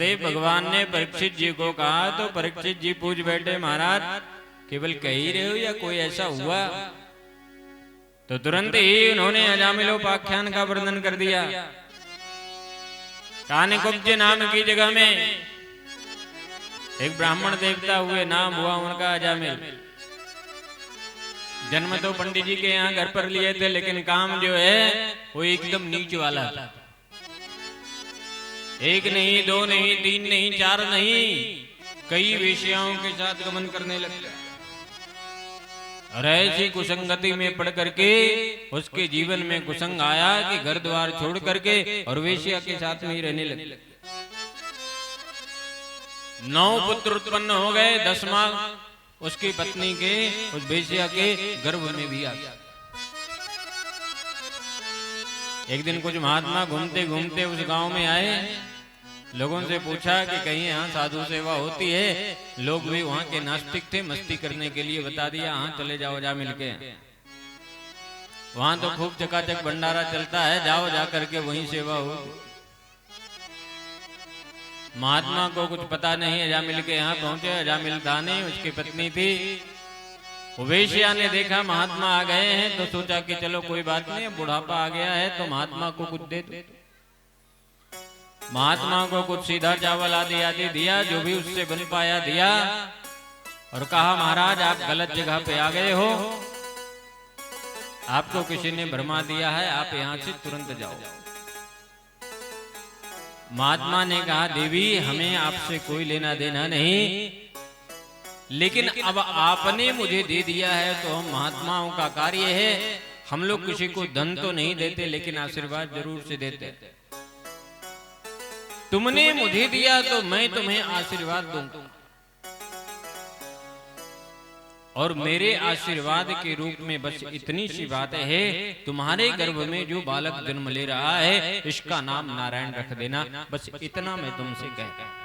भगवान ने परीक्षित जी को कहा तो परीक्षित जी पूछ बैठे, महाराज केवल कह ही रहे हो या कोई ऐसा हुआ? तो तुरंत ही उन्होंने अजामिलोपाख्यान का वर्णन कर दिया। कानिकुब्ज नाम की जगह में एक ब्राह्मण देवता हुए, नाम हुआ उनका अजामिल। जन्म तो पंडित जी के यहाँ घर पर लिए थे, लेकिन काम जो है वो एकदम नीच वाला था। एक नहीं, दो नहीं, तीन नहीं, चार नहीं, कई वेश्याओं के साथ गमन करने लगा। और ऐसी कुसंगति में पड़ करके उसके जीवन में कुसंग आया कि घर द्वार छोड़ करके और वेश्या के साथ में ही रहने लगे। 9 पुत्र उत्पन्न हो गए, 10वां उसकी पत्नी के उस वेश्या के गर्भ में भी आ गया। एक दिन कुछ महात्मा घूमते घूमते उस गांव में आए, लोगों से पूछा कि कहीं यहाँ साधु सेवा होती है। लोग भी वहां के नास्तिक थे, मस्ती करने के लिए बता दिया, हाँ चले जाओ, जा मिलके। वहां तो खूब चकाचक भंडारा चलता है, जाओ जा करके वहीं सेवा हो। महात्मा को कुछ पता नहीं, अजामिल के यहाँ पहुंचे। अजामिल था नहीं, उसकी पत्नी थी। वेश्या ने देखा महात्मा आ गए हैं तो सोचा कि चलो कोई बात नहीं, बुढ़ापा आ गया है तो महात्मा को कुछ दे दो। महात्मा को कुछ सीधा चावल आदि आदि दिया, जो भी उससे बन पाया दिया, और कहा महाराज आप गलत जगह पे आ गए हो, आपको किसी ने भरमा दिया है, आप यहाँ से तुरंत जाओ। महात्मा ने कहा देवी हमें आपसे कोई लेना देना नहीं, लेकिन अब आपने मुझे दे दिया है तो हम महात्माओं का कार्य है, हम लोग किसी को धन तो नहीं देते लेकिन आशीर्वाद जरूर से देते। तुमने मुझे दिया तो मैं तुम्हें आशीर्वाद दूंगा, और मेरे आशीर्वाद के रूप में बस इतनी सी बात है, तुम्हारे गर्भ में जो बालक जन्म ले रहा है इसका नाम नारायण रख देना, बस इतना मैं तुमसे कहता हूं।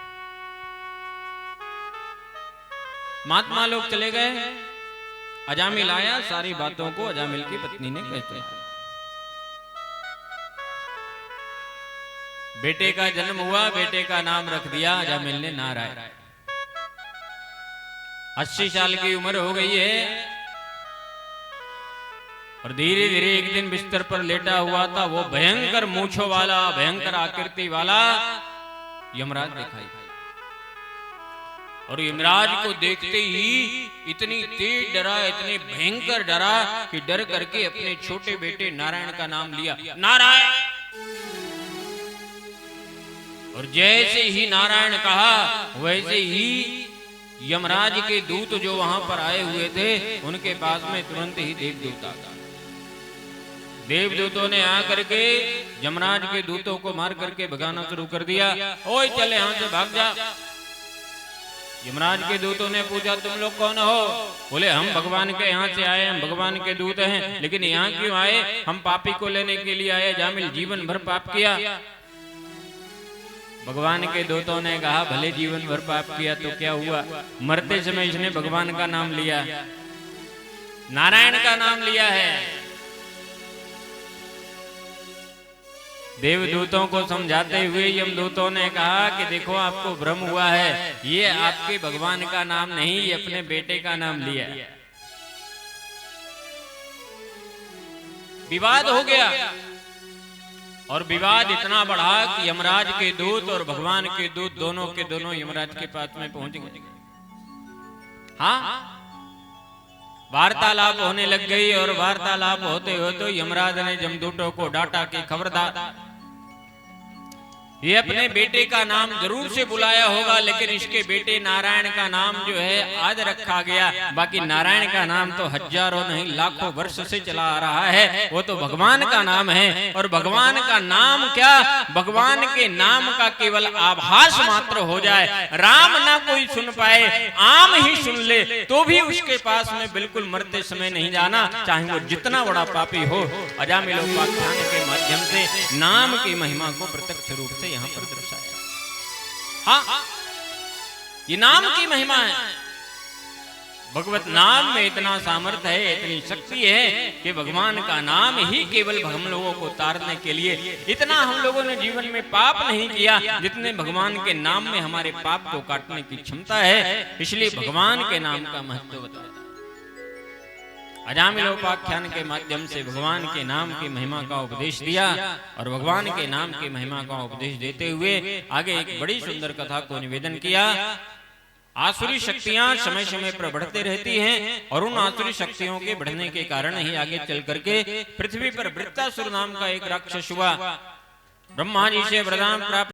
महात्मा लोग चले गए। अजामिल आया, सारी बातों को अजामिल की पत्नी ने कहते हैं। बेटे का जन्म हुआ, बेटे का नाम रख दिया अजामिल ने नारायण। 80 साल की उम्र हो गई है, और धीरे धीरे एक दिन बिस्तर पर लेटा हुआ था वो भयंकर मूंछों वाला, भयंकर आकृति वाला यमराज दिखाई। और यमराज को देखते ही इतनी तेज डरा, इतने भयंकर डरा कि डर करके अपने छोटे बेटे नारायण का नाम लिया, नारायण। और जैसे ही नारायण कहा वैसे ही यमराज के दूत जो वहां पर आए हुए थे उनके पास में तुरंत ही देवदूत आ गए। देवदूतों ने आकर के यमराज के दूतों को मार करके भगाना शुरू कर दिया। ओए चले यहां से भाग जा। यमराज के दूतों ने पूछा तुम लोग कौन हो? बोले हम भगवान के यहाँ से आए, हम भगवान के दूत हैं, लेकिन यहाँ क्यों आए? हम पापी को लेने के लिए आए, जामिल जीवन भर पाप किया। भगवान के दूतों ने कहा भले जीवन भर पाप किया तो क्या हुआ, मरते समय इसने भगवान का नाम लिया, नारायण का नाम लिया है। देवदूतों को समझाते हुए यमदूतों ने कहा कि देखो आपको भ्रम हुआ है, ये आपके भगवान का नाम नहीं, ये अपने बेटे का नाम लिया। विवाद हो गया, और विवाद इतना बढ़ा कि यमराज के दूत और भगवान के दूत दोनों के दोनों यमराज के पास में पहुंच गए। हाँ, वार्तालाप होने लग गई, और वार्तालाप होते होते तो यमराज ने जमदूतों को डांटा कि खबरदार, ये अपने बेटे का नाम जरूर से बुलाया होगा, लेकिन इसके बेटे नारायण का नाम जो है आज रखा गया, बाकी नारायण का नाम तो हजारों नहीं लाखों वर्ष से चला आ रहा है, वो तो भगवान का नाम है। और भगवान का नाम क्या, भगवान के नाम का केवल आभास मात्र हो जाए, राम ना कोई सुन पाए, आम ही सुन ले तो भी उसके पास में बिल्कुल मरते समय नहीं जाना, चाहे वो जितना बड़ा पापी हो। अजामिलोपाख्यान के माध्यम से नाम की महिमा को प्रत्यक्ष रूप से यहां पर दर्शाया। हाँ, ये नाम की महिमा है। भगवत नाम में इतना सामर्थ्य है, इतनी शक्ति है कि भगवान का नाम ही केवल हम लोगों को तारने के लिए। इतना हम लोगों ने जीवन में पाप नहीं किया जितने भगवान के नाम में हमारे पाप को काटने की क्षमता है। इसलिए भगवान के नाम का महत्व बताया। अजामिलोपाख्यान के माध्यम से भगवान के नाम की महिमा का उपदेश दिया और भगवान के नाम की महिमा का उपदेश देते हुए आगे एक बड़ी सुंदर कथा को निवेदन किया। आसुरी शक्तियां समय समय पर बढ़ते रहती हैं और उन आसुरी शक्तियों के बढ़ने के कारण ही आगे चल करके पृथ्वी पर वृत्तासुर नाम का एक राक्षस हुआ। ब्रह्मा जी से वरदान प्राप्त